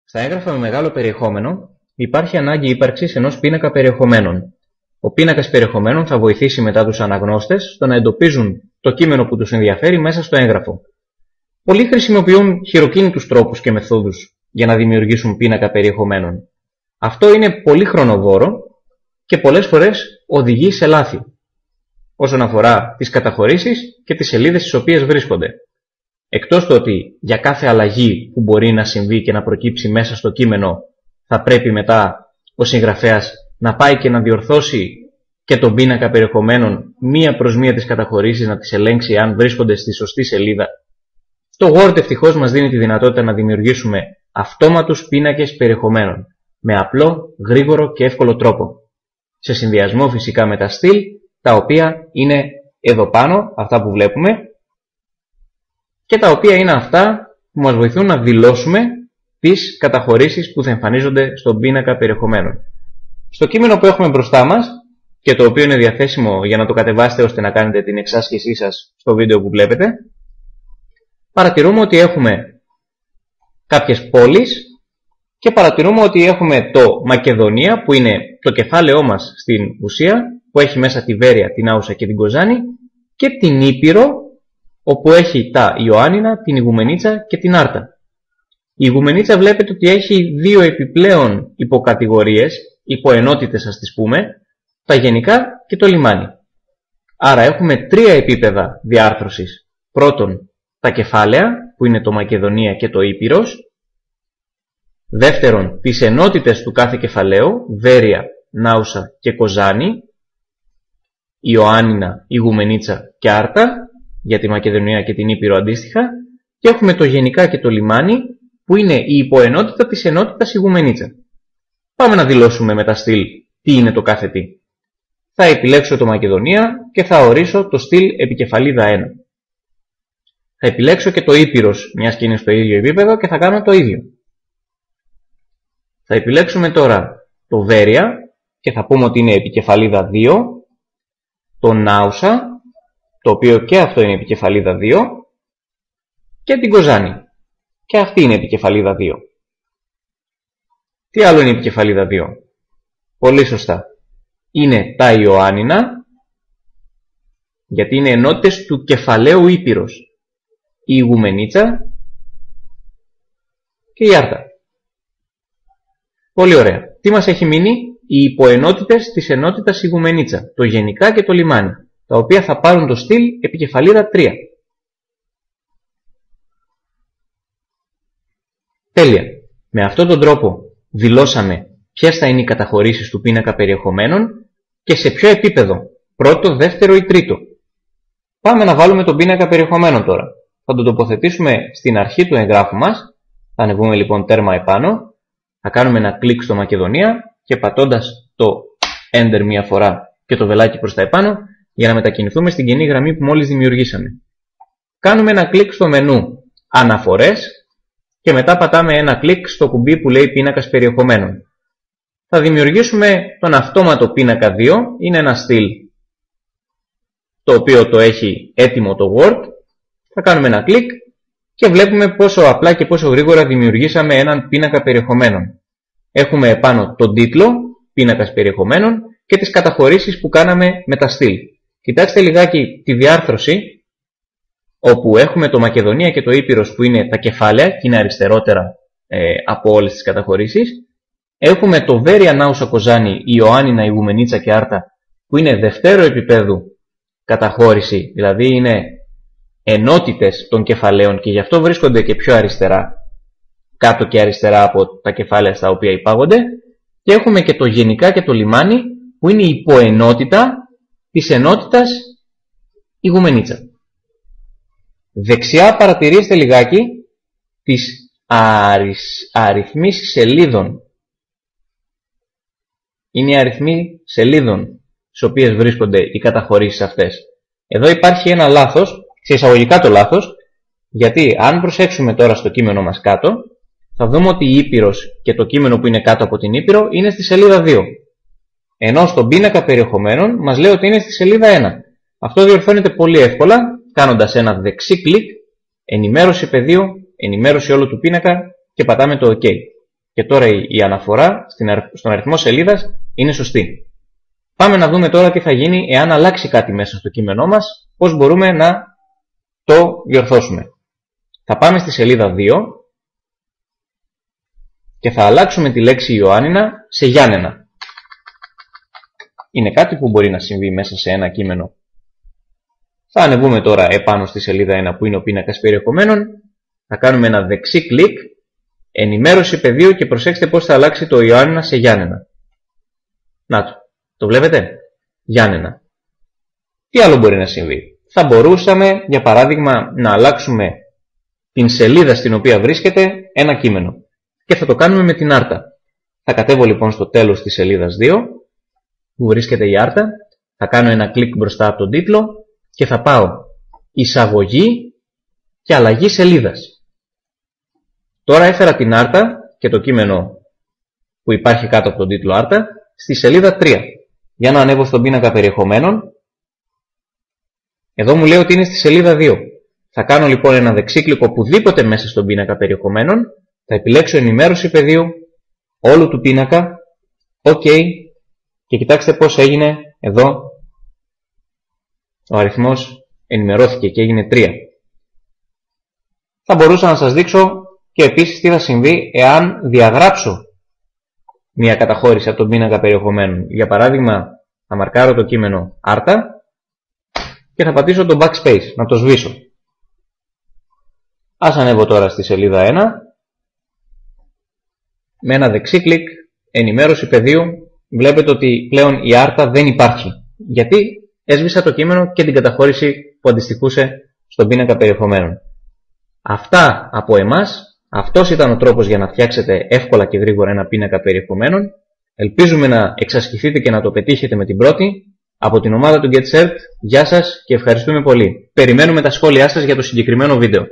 Στα έγγραφα με μεγάλο περιεχόμενο υπάρχει ανάγκη ύπαρξης ενός πίνακα περιεχομένων. Ο πίνακας περιεχομένων θα βοηθήσει μετά τους αναγνώστες στο να εντοπίζουν το κείμενο που τους ενδιαφέρει μέσα στο έγγραφο. Πολλοί χρησιμοποιούν χειροκίνητους τρόπους και μεθόδους για να δημιουργήσουν πίνακα περιεχομένων. Αυτό είναι πολύ χρονοβόρο και πολλές φορές οδηγεί σε λάθη όσον αφορά τις καταχωρήσεις και τις σελίδες στις οποίες βρίσκονται. Εκτός του ότι για κάθε αλλαγή που μπορεί να συμβεί και να προκύψει μέσα στο κείμενο θα πρέπει μετά ο συγγραφέας να πάει και να διορθώσει και τον πίνακα περιεχομένων μία προς μία τις καταχωρήσεις, να τις ελέγξει αν βρίσκονται στη σωστή σελίδα. Το Word ευτυχώς μας δίνει τη δυνατότητα να δημιουργήσουμε αυτόματους πίνακες περιεχομένων με απλό, γρήγορο και εύκολο τρόπο. Σε συνδυασμό φυσικά με τα στυλ, τα οποία είναι εδώ πάνω, αυτά που βλέπουμε, και τα οποία είναι αυτά που μας βοηθούν να δηλώσουμε τις καταχωρήσεις που θα εμφανίζονται στον πίνακα περιεχομένων. Στο κείμενο που έχουμε μπροστά μας και το οποίο είναι διαθέσιμο για να το κατεβάσετε ώστε να κάνετε την εξάσκησή σας στο βίντεο που βλέπετε, παρατηρούμε ότι έχουμε κάποιες πόλεις και παρατηρούμε ότι έχουμε το Μακεδονία που είναι το κεφάλαιό μας στην ουσία, που έχει μέσα τη Βέρεια, την Άουσα και την Κοζάνη, και την Ήπειρο όπου έχει τα Ιωάννινα, την Ιγουμενίτσα και την Άρτα. Η Ιγουμενίτσα βλέπετε ότι έχει δύο επιπλέον υποκατηγορίες, υποενότητες ας τις πούμε, τα γενικά και το λιμάνι. Άρα έχουμε τρία επίπεδα διάρθρωσης. Πρώτον, τα κεφάλαια που είναι το Μακεδονία και το Ήπειρος. Δεύτερον, τις ενότητες του κάθε κεφαλαίου, Βέρεια, Νάουσα και Κοζάνη, Ιωάννινα, Ιγουμενίτσα και Άρτα, για τη Μακεδονία και την Ήπειρο αντίστοιχα, και έχουμε το γενικά και το λιμάνι που είναι η υποενότητα της ενότητας Ιγουμενίτσα. Πάμε να δηλώσουμε με τα στυλ τι είναι το κάθε τι. Θα επιλέξω το Μακεδονία και θα ορίσω το στυλ επικεφαλίδα 1. Θα επιλέξω και το Ήπειρος, μιας και είναι στο ίδιο επίπεδο, και θα κάνω το ίδιο. Θα επιλέξουμε τώρα το Βέρεια και θα πούμε ότι είναι επικεφαλίδα 2, το Νάουσα, το οποίο και αυτό είναι επικεφαλίδα 2, και την Κοζάνη, και αυτή είναι επικεφαλίδα 2. Τι άλλο είναι επικεφαλίδα 2? Πολύ σωστά. Είναι τα Ιωάννινα, γιατί είναι ενότητες του κεφαλαίου Ήπειρος, η Ιγουμενίτσα και η Άρτα. Πολύ ωραία. Τι μας έχει μείνει? Οι υποενότητες της ενότητας Ιγουμενίτσα, το γενικά και το λιμάνι, τα οποία θα πάρουν το στυλ επικεφαλίδα 3. Τέλεια. Με αυτόν τον τρόπο δηλώσαμε ποιες θα είναι οι καταχωρήσεις του πίνακα περιεχομένων και σε ποιο επίπεδο, πρώτο, δεύτερο ή τρίτο. Πάμε να βάλουμε τον πίνακα περιεχομένων τώρα. Θα τον τοποθετήσουμε στην αρχή του εγγράφου μας. Θα ανεβούμε λοιπόν τέρμα επάνω. Θα κάνουμε ένα κλικ στο Μακεδονία και πατώντας το Enter μία φορά και το βελάκι προς τα επάνω για να μετακινηθούμε στην κοινή γραμμή που μόλις δημιουργήσαμε. Κάνουμε ένα κλικ στο μενού Αναφορές και μετά πατάμε ένα κλικ στο κουμπί που λέει Πίνακας περιεχομένων. Θα δημιουργήσουμε τον αυτόματο πίνακα 2, είναι ένα στυλ το οποίο το έχει έτοιμο το Word. Θα κάνουμε ένα κλικ και βλέπουμε πόσο απλά και πόσο γρήγορα δημιουργήσαμε έναν πίνακα περιεχομένων. Έχουμε επάνω τον τίτλο, πίνακας περιεχομένων, και τις καταχωρήσεις που κάναμε με τα στυλ. Κοιτάξτε λιγάκι τη διάρθρωση, όπου έχουμε το Μακεδονία και το Ήπειρος που είναι τα κεφάλαια και είναι αριστερότερα από όλες τις καταχωρήσεις. Έχουμε το Βέρεια, Νάουσα, Κοζάνη, Ιωάννινα, Ιγουμενίτσα και Άρτα που είναι δευτέρου επίπεδου καταχώρηση, δηλαδή είναι ενότητες των κεφαλαίων και γι' αυτό βρίσκονται και πιο αριστερά, κάτω και αριστερά από τα κεφάλαια στα οποία υπάγονται. Και έχουμε και το γενικά και το λιμάνι που είναι η υποενότητα της ενότητας Ιγουμενίτσα. Δεξιά παρατηρήστε λιγάκι τις αριθμίσεις σελίδων. Είναι οι αριθμοί σελίδων στις οποίες βρίσκονται οι καταχωρήσεις αυτές. Εδώ υπάρχει ένα λάθος, σε εισαγωγικά το λάθος, γιατί αν προσέξουμε τώρα στο κείμενο μας κάτω, θα δούμε ότι η Ήπειρος και το κείμενο που είναι κάτω από την Ήπειρο είναι στη σελίδα 2. Ενώ στον πίνακα περιεχομένων μας λέει ότι είναι στη σελίδα 1. Αυτό διορθώνεται πολύ εύκολα κάνοντας ένα δεξί κλικ, ενημέρωση πεδίου, ενημέρωση όλου του πίνακα και πατάμε το OK. Και τώρα η αναφορά στον αριθμό σελίδας είναι σωστή. Πάμε να δούμε τώρα τι θα γίνει εάν αλλάξει κάτι μέσα στο κείμενό μας, πώς μπορούμε να το διορθώσουμε. Θα πάμε στη σελίδα 2 και θα αλλάξουμε τη λέξη Ιωάννινα σε Γιάννενα. Είναι κάτι που μπορεί να συμβεί μέσα σε ένα κείμενο. Θα ανεβούμε τώρα επάνω στη σελίδα 1 που είναι ο πίνακας περιεχομένων. Θα κάνουμε ένα δεξί κλικ, ενημέρωση πεδίου και προσέξτε πώς θα αλλάξει το Ιωάννινα σε Γιάννενα. Να το βλέπετε, Γιάννενα. Τι άλλο μπορεί να συμβεί? Θα μπορούσαμε για παράδειγμα να αλλάξουμε την σελίδα στην οποία βρίσκεται ένα κείμενο. Και θα το κάνουμε με την άρτα. Θα κατέβω λοιπόν στο τέλος της σελίδας 2 που βρίσκεται η άρτα. Θα κάνω ένα κλικ μπροστά από τον τίτλο και θα πάω εισαγωγή και αλλαγή σελίδας. Τώρα έφερα την άρτα και το κείμενο που υπάρχει κάτω από τον τίτλο άρτα στη σελίδα 3. Για να ανέβω στον πίνακα περιεχομένων. Εδώ μου λέει ότι είναι στη σελίδα 2. Θα κάνω λοιπόν ένα δεξίκλικο οπουδήποτε μέσα στον πίνακα περιεχομένων. Θα επιλέξω ενημέρωση πεδίου όλου του πίνακα. OK. Και κοιτάξτε πώς έγινε εδώ. Ο αριθμός ενημερώθηκε και έγινε 3. Θα μπορούσα να σας δείξω και επίσης τι θα συμβεί εάν διαγράψω μια καταχώρηση από τον πίνακα περιεχομένων. Για παράδειγμα, θα μαρκάρω το κείμενο άρτα και θα πατήσω το backspace, να το σβήσω. Ας ανέβω τώρα στη σελίδα 1. Με ένα δεξί κλικ, ενημέρωση πεδίου, βλέπετε ότι πλέον η άρτα δεν υπάρχει. Γιατί έσβησα το κείμενο και την καταχώρηση που αντιστοιχούσε στον πίνακα περιεχομένων. Αυτά από εμάς. Αυτός ήταν ο τρόπος για να φτιάξετε εύκολα και γρήγορα ένα πίνακα περιεχομένων. Ελπίζουμε να εξασκηθείτε και να το πετύχετε με την πρώτη. Από την ομάδα του GetCert, γεια σας και ευχαριστούμε πολύ. Περιμένουμε τα σχόλιά σας για το συγκεκριμένο βίντεο.